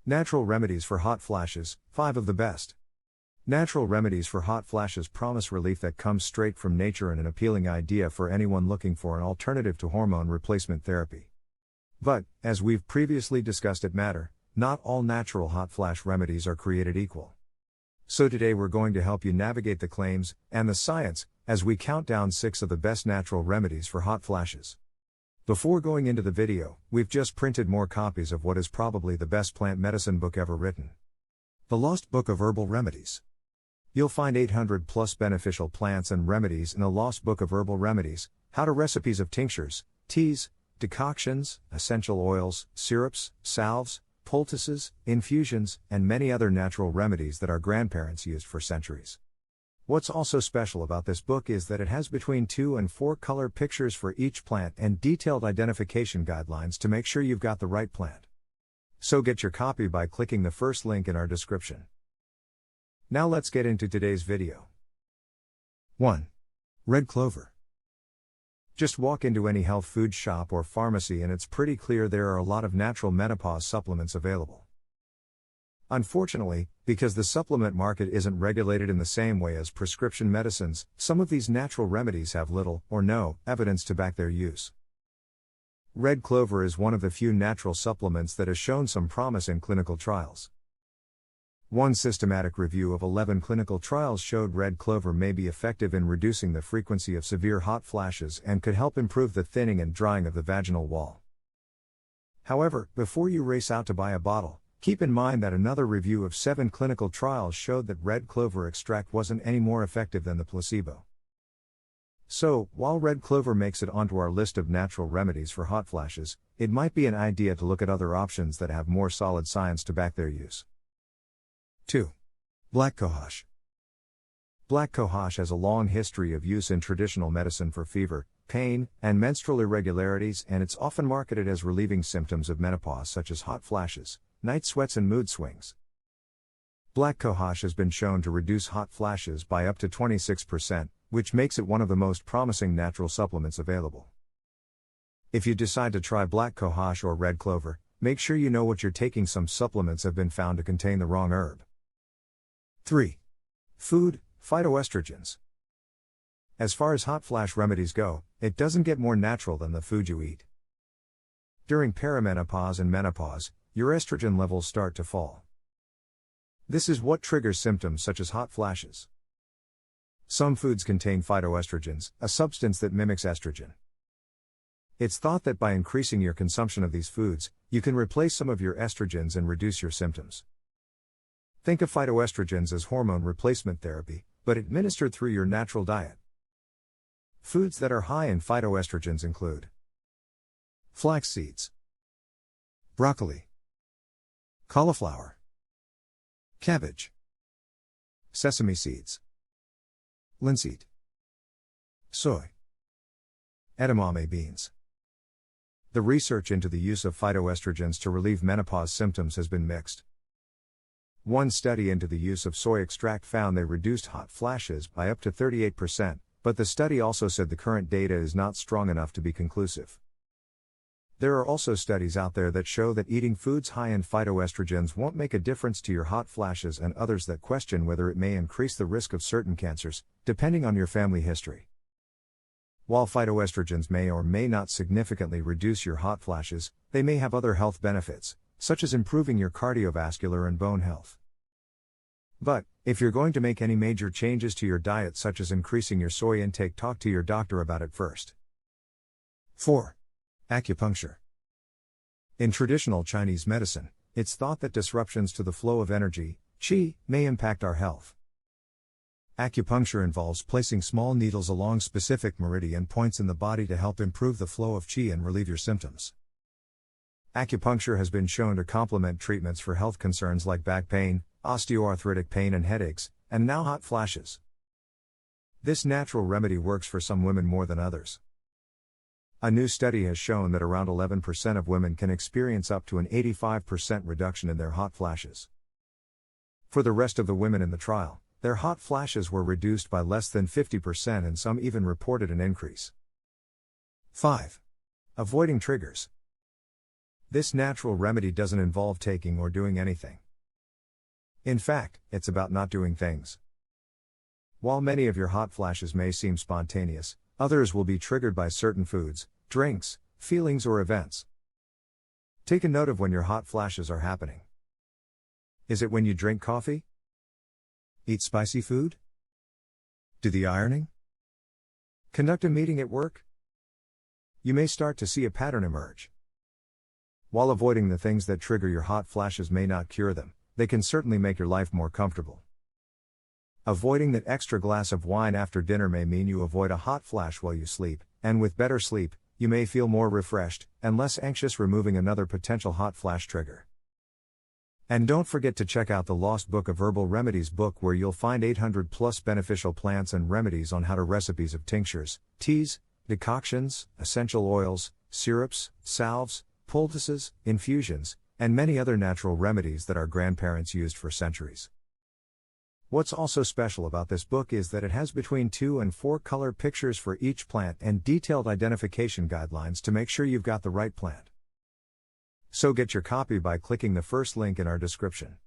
Natural remedies for hot flashes, 5 of the best. Natural remedies for hot flashes promise relief that comes straight from nature and an appealing idea for anyone looking for an alternative to hormone replacement therapy. But, as we've previously discussed at Matter, not all natural hot flash remedies are created equal. So today we're going to help you navigate the claims and the science as we count down 6 of the best natural remedies for hot flashes. Before going into the video, we've just printed more copies of what is probably the best plant medicine book ever written. The Lost Book of Herbal Remedies. You'll find 800 plus beneficial plants and remedies in the Lost Book of Herbal Remedies, how to recipes of tinctures, teas, decoctions, essential oils, syrups, salves, poultices, infusions, and many other natural remedies that our grandparents used for centuries. What's also special about this book is that it has between 2 and 4 color pictures for each plant and detailed identification guidelines to make sure you've got the right plant. So get your copy by clicking the first link in our description. Now let's get into today's video. 1. Red clover. Just walk into any health food shop or pharmacy and it's pretty clear there are a lot of natural menopause supplements available. Unfortunately, because the supplement market isn't regulated in the same way as prescription medicines, some of these natural remedies have little or no evidence to back their use. Red clover is one of the few natural supplements that has shown some promise in clinical trials. One systematic review of 11 clinical trials showed red clover may be effective in reducing the frequency of severe hot flashes and could help improve the thinning and drying of the vaginal wall. However, before you race out to buy a bottle, keep in mind that another review of 7 clinical trials showed that red clover extract wasn't any more effective than the placebo. So, while red clover makes it onto our list of natural remedies for hot flashes, it might be an idea to look at other options that have more solid science to back their use. 2. Black cohosh. Black cohosh has a long history of use in traditional medicine for fever, pain, and menstrual irregularities, and it's often marketed as relieving symptoms of menopause such as hot flashes, night sweats and mood swings. Black cohosh has been shown to reduce hot flashes by up to 26%, which makes it one of the most promising natural supplements available. If you decide to try black cohosh or red clover, make sure you know what you're taking. Some supplements have been found to contain the wrong herb. 3. Food, phytoestrogens. As far as hot flash remedies go, it doesn't get more natural than the food you eat. During perimenopause and menopause, your estrogen levels start to fall. This is what triggers symptoms such as hot flashes. Some foods contain phytoestrogens, a substance that mimics estrogen. It's thought that by increasing your consumption of these foods, you can replace some of your estrogens and reduce your symptoms. Think of phytoestrogens as hormone replacement therapy, but administered through your natural diet. Foods that are high in phytoestrogens include flax seeds, broccoli, cauliflower, cabbage, sesame seeds, linseed, soy, edamame beans. The research into the use of phytoestrogens to relieve menopause symptoms has been mixed. One study into the use of soy extract found they reduced hot flashes by up to 38%, but the study also said the current data is not strong enough to be conclusive. There are also studies out there that show that eating foods high in phytoestrogens won't make a difference to your hot flashes, and others that question whether it may increase the risk of certain cancers, depending on your family history. While phytoestrogens may or may not significantly reduce your hot flashes, they may have other health benefits, such as improving your cardiovascular and bone health. But, if you're going to make any major changes to your diet such as increasing your soy intake, talk to your doctor about it first. 4. Acupuncture. In traditional Chinese medicine, it's thought that disruptions to the flow of energy, qi, may impact our health. Acupuncture involves placing small needles along specific meridian points in the body to help improve the flow of qi and relieve your symptoms. Acupuncture has been shown to complement treatments for health concerns like back pain, osteoarthritic pain and headaches, and now hot flashes. This natural remedy works for some women more than others. A new study has shown that around 11% of women can experience up to an 85% reduction in their hot flashes. For the rest of the women in the trial, their hot flashes were reduced by less than 50% and some even reported an increase. 5. Avoiding triggers. This natural remedy doesn't involve taking or doing anything. In fact, it's about not doing things. While many of your hot flashes may seem spontaneous, others will be triggered by certain foods, drinks, feelings, or events. Take a note of when your hot flashes are happening. Is it when you drink coffee? Eat spicy food? Do the ironing? Conduct a meeting at work? You may start to see a pattern emerge. While avoiding the things that trigger your hot flashes may not cure them, they can certainly make your life more comfortable. Avoiding that extra glass of wine after dinner may mean you avoid a hot flash while you sleep, and with better sleep, you may feel more refreshed and less anxious, removing another potential hot flash trigger. And don't forget to check out the Lost Book of Herbal Remedies book, where you'll find 800 plus beneficial plants and remedies on how to recipes of tinctures, teas, decoctions, essential oils, syrups, salves, poultices, infusions, and many other natural remedies that our grandparents used for centuries. What's also special about this book is that it has between 2 and 4 color pictures for each plant and detailed identification guidelines to make sure you've got the right plant. So get your copy by clicking the first link in our description.